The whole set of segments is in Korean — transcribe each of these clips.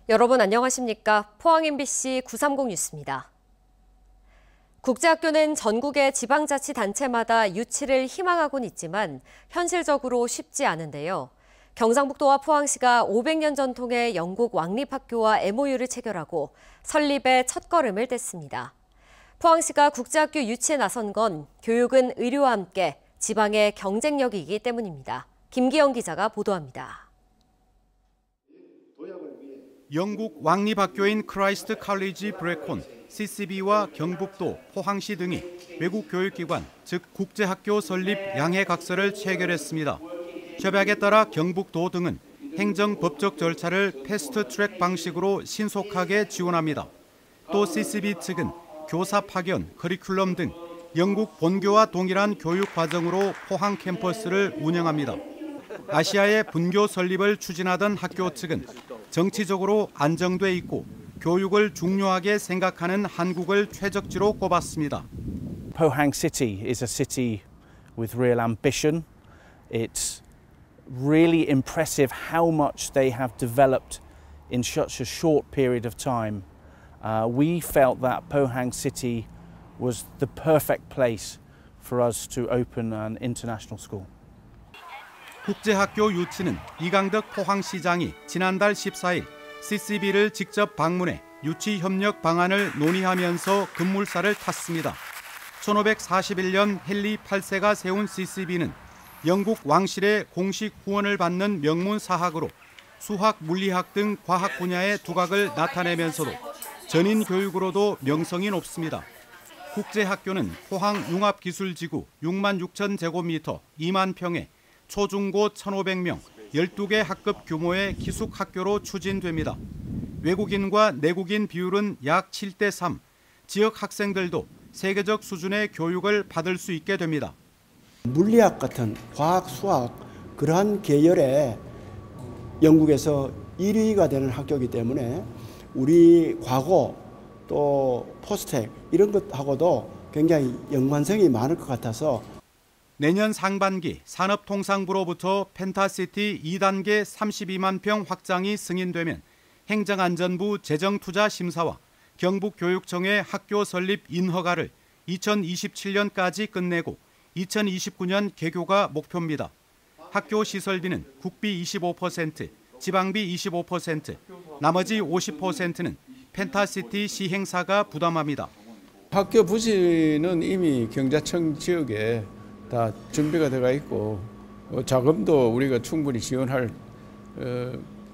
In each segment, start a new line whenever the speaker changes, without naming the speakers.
여러분 안녕하십니까? 포항 MBC 930 뉴스입니다. 국제학교는 전국의 지방자치단체마다 유치를 희망하곤 있지만 현실적으로 쉽지 않은데요. 경상북도와 포항시가 500년 전통의 영국 왕립학교와 MOU를 체결하고 설립의 첫걸음을 뗐습니다. 포항시가 국제학교 유치에 나선 건 교육은 의료와 함께 지방의 경쟁력이기 때문입니다. 김기영 기자가 보도합니다.
영국 왕립학교인 크라이스트 칼리지 브레콘, CCB와 경북도, 포항시 등이 외국 교육기관, 즉 국제학교 설립 양해각서를 체결했습니다. 협약에 따라 경북도 등은 행정법적 절차를 패스트트랙 방식으로 신속하게 지원합니다. 또 CCB 측은 교사 파견, 커리큘럼 등 영국 본교와 동일한 교육 과정으로 포항 캠퍼스를 운영합니다. 아시아의 분교 설립을 추진하던 학교 측은 정치적으로 안정돼 있고 교육을 중요하게 생각하는 한국을 최적지로 꼽았습니다.
Pohang City is a city with real ambition. It's really impressive how much they have developed in such a short period of time. We felt that Pohang City was the perfect place for us to open an international school.
국제학교 유치는 이강덕 포항시장이 지난달 14일 CCB를 직접 방문해 유치 협력 방안을 논의하면서 급물살을 탔습니다. 1541년 헨리 8세가 세운 CCB는 영국 왕실의 공식 후원을 받는 명문 사학으로 수학, 물리학 등 과학 분야의 두각을 나타내면서도 전인 교육으로도 명성이 높습니다. 국제학교는 포항 융합기술지구 6만 6천 제곱미터 2만 평에 초중고 1,500명, 12개 학급 규모의 기숙학교로 추진됩니다. 외국인과 내국인 비율은 약 7대3, 지역 학생들도 세계적 수준의 교육을 받을 수 있게 됩니다.
물리학 같은 과학, 수학 그러한 계열에 영국에서 1위가 되는 학교이기 때문에 우리 과거 또 포스텍 이런 것하고도 굉장히 연관성이 많을 것 같아서
내년 상반기 산업통상부로부터 펜타시티 2단계 32만 평 확장이 승인되면 행정안전부 재정투자심사와 경북교육청의 학교 설립 인허가를 2027년까지 끝내고 2029년 개교가 목표입니다. 학교 시설비는 국비 25%, 지방비 25%, 나머지 50%는 펜타시티 시행사가 부담합니다.
학교 부지는 이미 경자청 지역에 다 준비가 되어 있고 자금도 우리가 충분히 지원할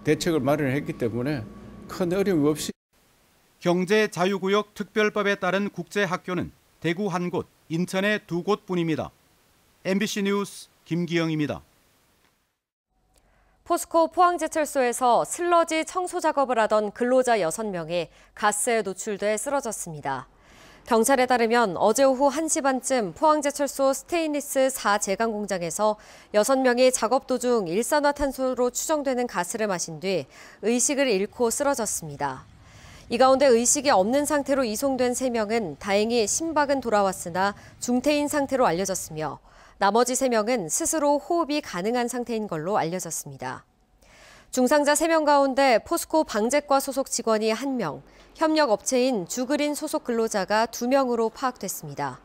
대책을 마련했기 때문에 큰 어려움 없이.
경제자유구역 특별법에 따른 국제학교는 대구 한 곳, 인천에 2곳뿐입니다. MBC 뉴스 김기영입니다.
포스코 포항제철소에서 슬러지 청소 작업을 하던 근로자 6명이 가스에 노출돼 쓰러졌습니다. 경찰에 따르면 어제 오후 1시 반쯤 포항제철소 스테인리스 4제강 공장에서 6명이 작업 도중 일산화탄소로 추정되는 가스를 마신 뒤 의식을 잃고 쓰러졌습니다. 이 가운데 의식이 없는 상태로 이송된 3명은 다행히 심박은 돌아왔으나 중태인 상태로 알려졌으며 나머지 3명은 스스로 호흡이 가능한 상태인 걸로 알려졌습니다. 중상자 3명 가운데 포스코 방제과 소속 직원이 1명, 협력업체인 주그린 소속 근로자가 2명으로 파악됐습니다.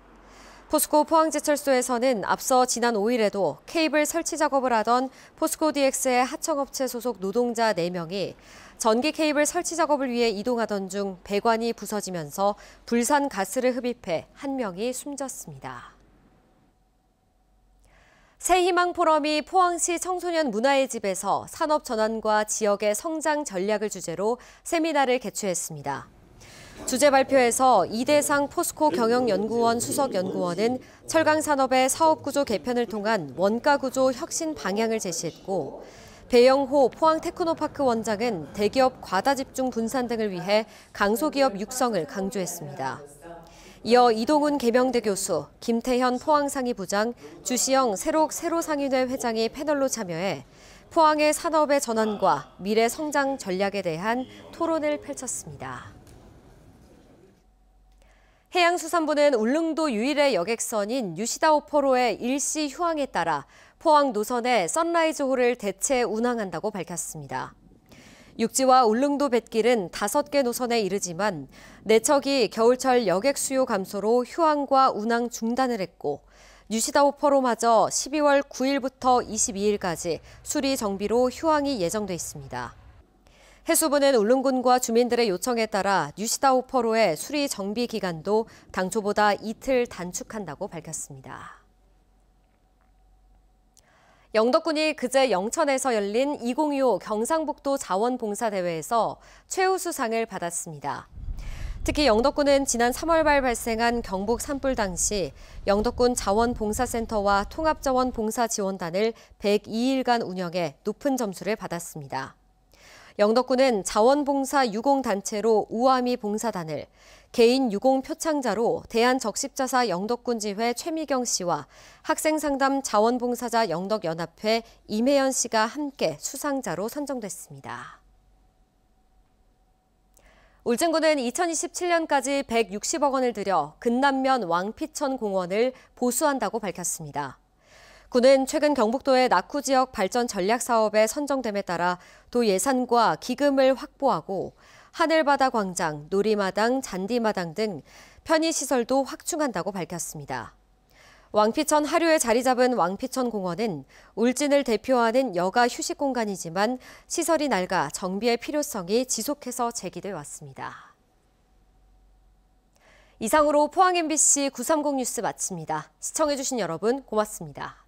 포스코 포항제철소에서는 앞서 지난 5일에도 케이블 설치 작업을 하던 포스코 DX의 하청업체 소속 노동자 4명이 전기 케이블 설치 작업을 위해 이동하던 중 배관이 부서지면서 불산 가스를 흡입해 1명이 숨졌습니다. 새희망 포럼이 포항시 청소년 문화의 집에서 산업 전환과 지역의 성장 전략을 주제로 세미나를 개최했습니다. 주제 발표에서 이대상 포스코 경영연구원 수석연구원은 철강산업의 사업구조 개편을 통한 원가구조 혁신 방향을 제시했고 배영호 포항테크노파크 원장은 대기업 과다집중 분산 등을 위해 강소기업 육성을 강조했습니다. 이어 이동훈 계명대 교수, 김태현 포항상위 부장, 주시영 세로상인회 회장이 패널로 참여해 포항의 산업의 전환과 미래 성장 전략에 대한 토론을 펼쳤습니다. 해양수산부는 울릉도 유일의 여객선인 유시다 5호로의 일시 휴항에 따라 포항 노선의 선라이즈호를 대체 운항한다고 밝혔습니다. 육지와 울릉도 뱃길은 5개 노선에 이르지만 4척이 겨울철 여객 수요 감소로 휴항과 운항 중단을 했고 유시다 5호로마저 12월 9일부터 22일까지 수리 정비로 휴항이 예정돼 있습니다. 해수부는 울릉군과 주민들의 요청에 따라 유시다 5호로의 수리 정비 기간도 당초보다 이틀 단축한다고 밝혔습니다. 영덕군이 그제 영천에서 열린 2025 경상북도 자원봉사대회에서 최우수상을 받았습니다. 특히 영덕군은 지난 3월 말 발생한 경북 산불 당시 영덕군 자원봉사센터와 통합자원봉사지원단을 102일간 운영해 높은 점수를 받았습니다. 영덕군은 자원봉사 유공단체로 우아미 봉사단을, 개인 유공 표창자로 대한적십자사 영덕군지회 최미경 씨와 학생상담 자원봉사자 영덕연합회 임혜연 씨가 함께 수상자로 선정됐습니다. 울진군은 2027년까지 160억 원을 들여 근남면 왕피천 공원을 보수한다고 밝혔습니다. 군은 최근 경북도의 낙후 지역 발전 전략 사업에 선정됨에 따라 도 예산과 기금을 확보하고 하늘바다 광장, 놀이마당, 잔디마당 등 편의시설도 확충한다고 밝혔습니다. 왕피천 하류에 자리 잡은 왕피천 공원은 울진을 대표하는 여가 휴식 공간이지만 시설이 낡아 정비의 필요성이 지속해서 제기돼 왔습니다. 이상으로 포항 MBC 930 뉴스 마칩니다. 시청해주신 여러분 고맙습니다.